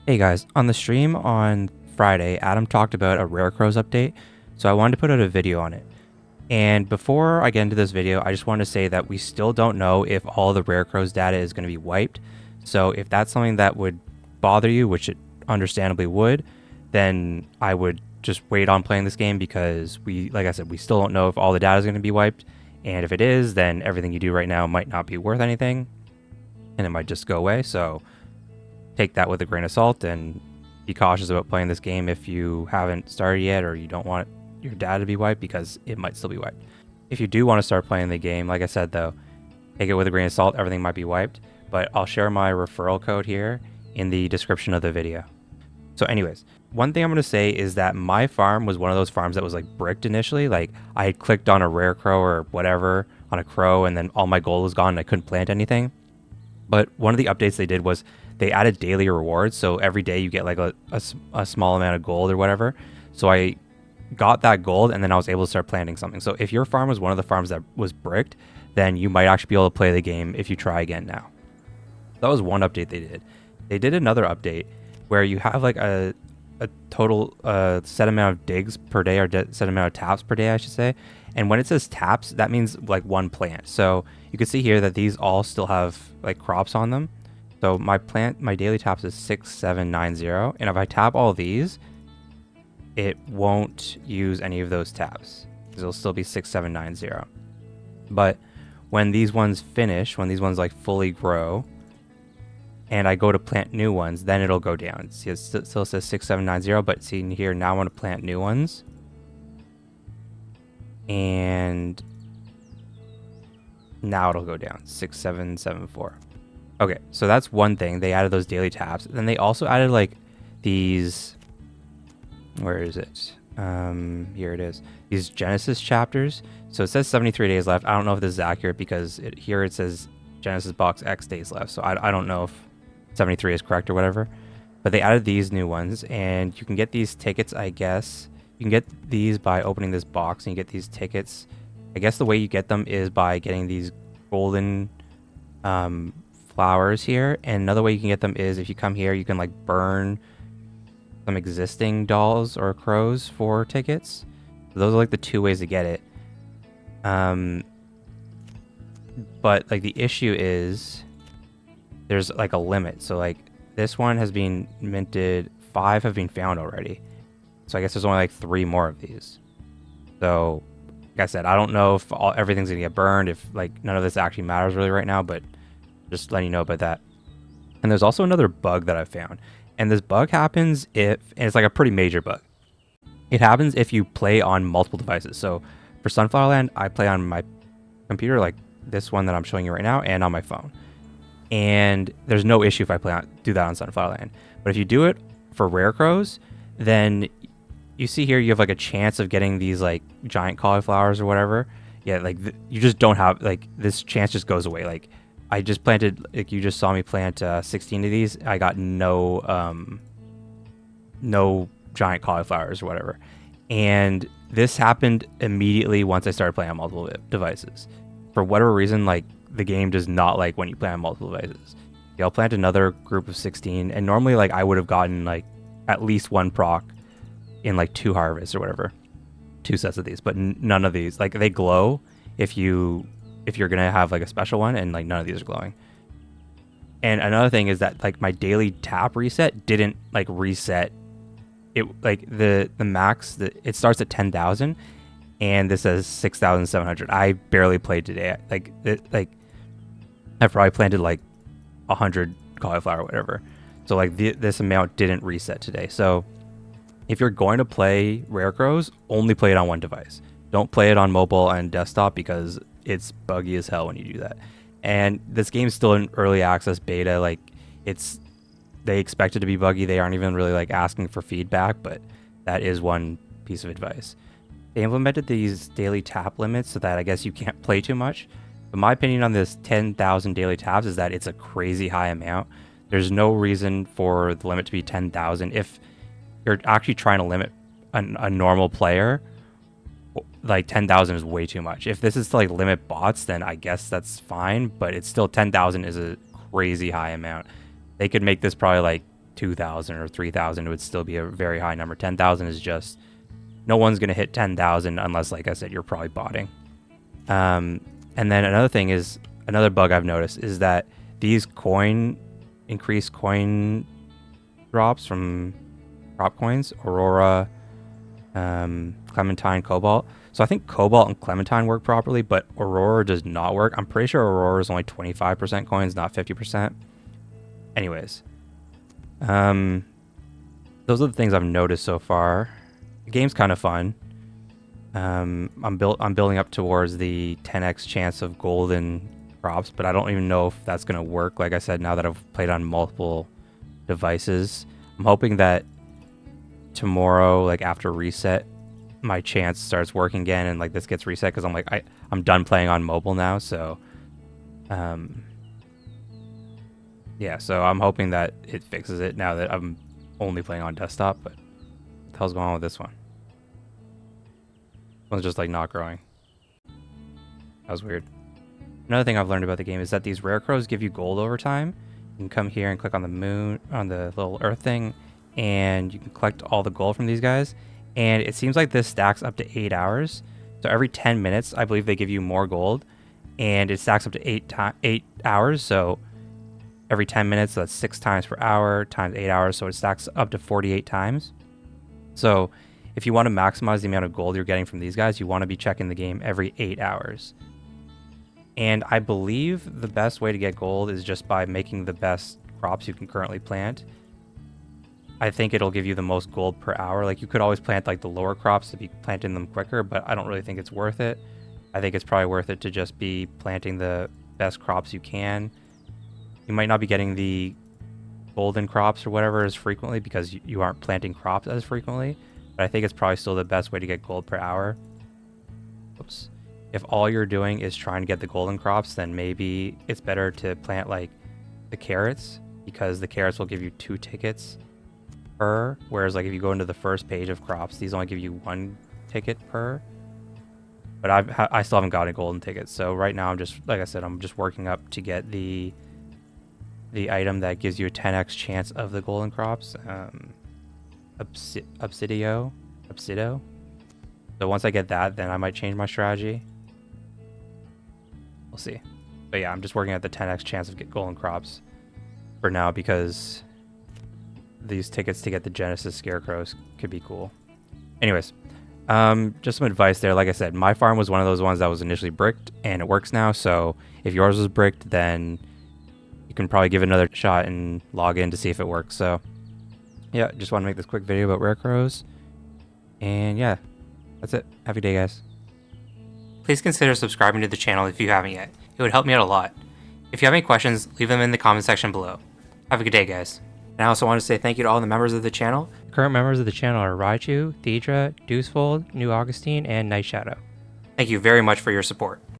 Hey guys, on the stream on Friday, Adam talked about a Rarecrows update, so I wanted to put out a video on it. And before I get into this video, I just want to say that we still don't know if all the Rarecrows data is going to be wiped. So if that's something that would bother you, which it understandably would, then I would just wait on playing this game because like I said, we still don't know if all the data is going to be wiped. And if it is, then everything you do right now might not be worth anything and it might just go away. So take that with a grain of salt and be cautious about playing this game if you haven't started yet or you don't want your data to be wiped because it might still be wiped. If you do want to start playing the game, like I said though, take it with a grain of salt, everything might be wiped, but I'll share my referral code here in the description of the video. So anyways, one thing I'm going to say is that my farm was one of those farms that was like bricked initially. Like I had clicked on a rare crow or whatever on a crow and then all my gold was gone and I couldn't plant anything. But one of the updates they did was they added daily rewards. So every day you get like a small amount of gold or whatever. So I got that gold and then I was able to start planting something. So if your farm was one of the farms that was bricked, then you might actually be able to play the game if you try again now. That was one update they did. They did another update where you have like a total set amount of digs per day or set amount of taps per day, I should say. And when it says taps, that means like one plant. So you can see here that these all still have like crops on them. So my daily taps is 6790. And if I tap all these, it won't use any of those taps. It'll still be 6790. But when these ones finish, when these ones like fully grow, and I go to plant new ones, then it'll go down. See, it still says 6790, but see here, now I want to plant new ones. And now it'll go down, 6774. Okay, so that's one thing. They added those daily taps. Then they also added like these, where is it? Here it is. These Genesis chapters. So it says 73 days left. I don't know if this is accurate because here it says Genesis box X days left. So I don't know if 73 is correct or whatever. But they added these new ones and you can get these tickets, I guess. You can get these by opening this box and you get these tickets. I guess the way you get them is by getting these golden flowers here. And another way you can get them is if you come here, you can like burn some existing dolls or crows for tickets. So those are like the two ways to get it. But like the issue is there's like a limit. So like this one has been minted, 5 have been found already. So I guess there's only like 3 more of these. So like I said, I don't know if everything's gonna get burned, if like none of this actually matters really right now, but just letting you know about that. And there's also another bug that I found. And this bug happens and it's like a pretty major bug. It happens if you play on multiple devices. So for Sunflowerland, I play on my computer, like this one that I'm showing you right now, and on my phone. And there's no issue if I do that on Sunflowerland. But if you do it for Rarecrows, then you see here you have like a chance of getting these like giant cauliflowers or whatever. Yeah, like you just don't have, like, this chance just goes away. Like I just planted, like you just saw me plant 16 of these. I got no giant cauliflowers or whatever. And this happened immediately once I started playing on multiple devices. For whatever reason, like the game does not like when you play on multiple devices. Yeah, I'll plant another group of 16, and normally like I would have gotten like at least 1 proc in like 2 harvests or whatever, 2 sets of these, but none of these, like, they glow if you're gonna have like a special one, and like none of these are glowing. And another thing is that like my daily tap reset didn't like reset it. Like the max, it starts at 10,000 and this says 6,700. I barely played today. I probably planted like 100 cauliflower or whatever. So like this amount didn't reset today. So if you're going to play Rarecrows, only play it on one device. Don't play it on mobile and desktop because it's buggy as hell when you do that. And this game's still in early access beta. Like they expect it to be buggy. They aren't even really like asking for feedback, but that is one piece of advice. They implemented these daily tap limits so that I guess you can't play too much. But my opinion on this 10,000 daily taps is that it's a crazy high amount. There's no reason for the limit to be 10,000. If you're actually trying to limit a normal player, like 10,000 is way too much. If this is to like limit bots, then I guess that's fine, but it's still 10,000 is a crazy high amount. They could make this probably like 2,000 or 3,000, it would still be a very high number. 10,000 is just, no one's going to hit 10,000 unless, like I said, you're probably botting. And then another thing is, another bug I've noticed is that these increased coin drops from crop coins, Aurora, Clementine, Cobalt. So I think Cobalt and Clementine work properly, but Aurora does not work. I'm pretty sure Aurora is only 25% coins, not 50%. Anyways, those are the things I've noticed so far. The game's kind of fun. I'm building up towards the 10x chance of golden crops, but I don't even know if that's gonna work. Like I said, now that I've played on multiple devices, I'm hoping that tomorrow, like after reset, my chance starts working again and like this gets reset, because I'm done playing on mobile now. So yeah, so I'm hoping that it fixes it now that I'm only playing on desktop. But what the hell's going on with this one? This one's just like not growing. That was weird. Another thing I've learned about the game is that these Rarecrows give you gold over time. You can come here and click on the moon, on the little earth thing, and you can collect all the gold from these guys. And it seems like this stacks up to 8 hours. So every 10 minutes, I believe they give you more gold, and it stacks up to 8 hours. So every 10 minutes, that's 6 times per hour times 8 hours. So it stacks up to 48 times. So if you want to maximize the amount of gold you're getting from these guys, you want to be checking the game every 8 hours. And I believe the best way to get gold is just by making the best crops you can currently plant. I think it'll give you the most gold per hour. Like, you could always plant like the lower crops to be planting them quicker, but I don't really think it's worth it. I think it's probably worth it to just be planting the best crops you can. You might not be getting the golden crops or whatever as frequently because you aren't planting crops as frequently, but I think it's probably still the best way to get gold per hour. Oops. If all you're doing is trying to get the golden crops, then maybe it's better to plant like the carrots, because the carrots will give you 2 tickets per, whereas like if you go into the first page of crops, these only give you 1 ticket per. But I still haven't got a golden ticket, so right now I'm just, like I said, I'm just working up to get the item that gives you a 10x chance of the golden crops, Obsidio. So once I get that, then I might change my strategy. We'll see. But yeah, I'm just working at the 10x chance of get golden crops for now, because these tickets to get the Genesis Scarecrows could be cool. Anyways, just some advice there. Like I said, my farm was one of those ones that was initially bricked, and it works now. So if yours was bricked, then you can probably give it another shot and log in to see if it works. So yeah, just want to make this quick video about Rarecrows. And yeah, that's it. Have a good day, guys. Please consider subscribing to the channel if you haven't yet. It would help me out a lot. If you have any questions, leave them in the comment section below. Have a good day, guys. And I also want to say thank you to all the members of the channel. Current members of the channel are Raichu, Thedra, Deucefold, New Augustine, and Night Shadow. Thank you very much for your support.